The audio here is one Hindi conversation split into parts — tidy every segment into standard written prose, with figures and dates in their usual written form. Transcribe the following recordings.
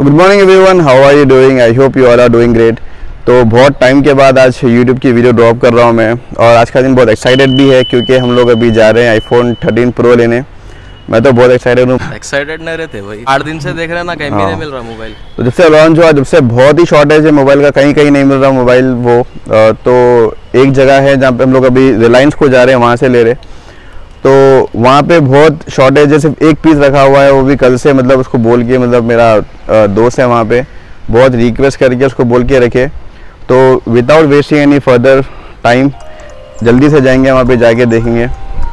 Good morning everyone, how are you doing? I hope you all are doing great. तो बहुत टाइम के बाद आज यूट्यूब की वीडियो ड्रॉप कर रहा हूँ मैं, और आज का दिन बहुत एक्साइटेड भी है क्योंकि हम लोग अभी जा रहे हैं iPhone 13 Pro लेने। मैं तो बहुत एक्साइटेड हूँ। एक्साइटेड नहीं रहते भाई, 8 दिन से देख रहे हैं ना, कहीं भी नहीं मिल रहा मोबाइल। तो जब से लॉन्च हुआ, जब से बहुत ही शॉर्टेज है मोबाइल का, कहीं कहीं नहीं मिल रहा मोबाइल। वो तो एक जगह है जहाँ पे हम लोग अभी रिलायंस को जा रहे हैं, वहाँ से ले रहे। तो वहाँ पे बहुत शॉर्टेज है, सिर्फ एक पीस रखा हुआ है, वो भी कल से। मतलब उसको बोल के, मतलब मेरा दोस्त है वहाँ पे, बहुत रिक्वेस्ट करके उसको बोल के रखे। तो without wasting any further time जल्दी से जाएंगे वहाँ पे, जाके देखेंगे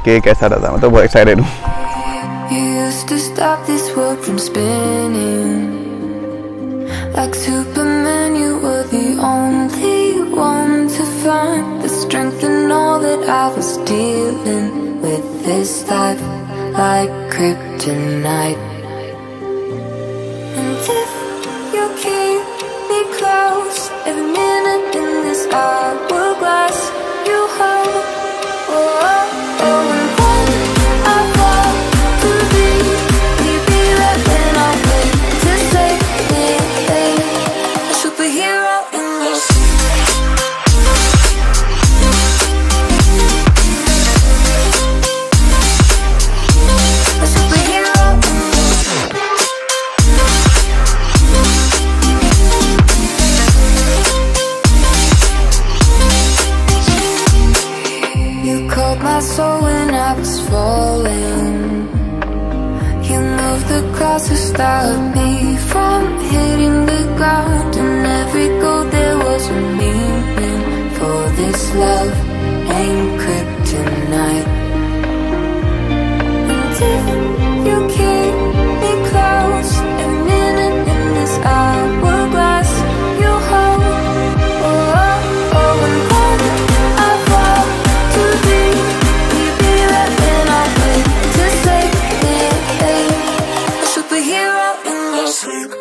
कि कैसा रहता। मैं तो बहुत एक्साइटेड हूँ। With this life like kryptonite, and if you keep me close, every minute in this hourglass you hold. Oh, oh, oh, and when I fall to be right when I wait to save me, a superhero in this. My soul when I was falling, you moved the cross to stop me from hitting the ground. And every goal there was a meaning, for this love ain't kryptonite. And if you keep me close, every minute in this hourglass you hold. Oh, oh, oh, and when I fall to be superhero in your sleep.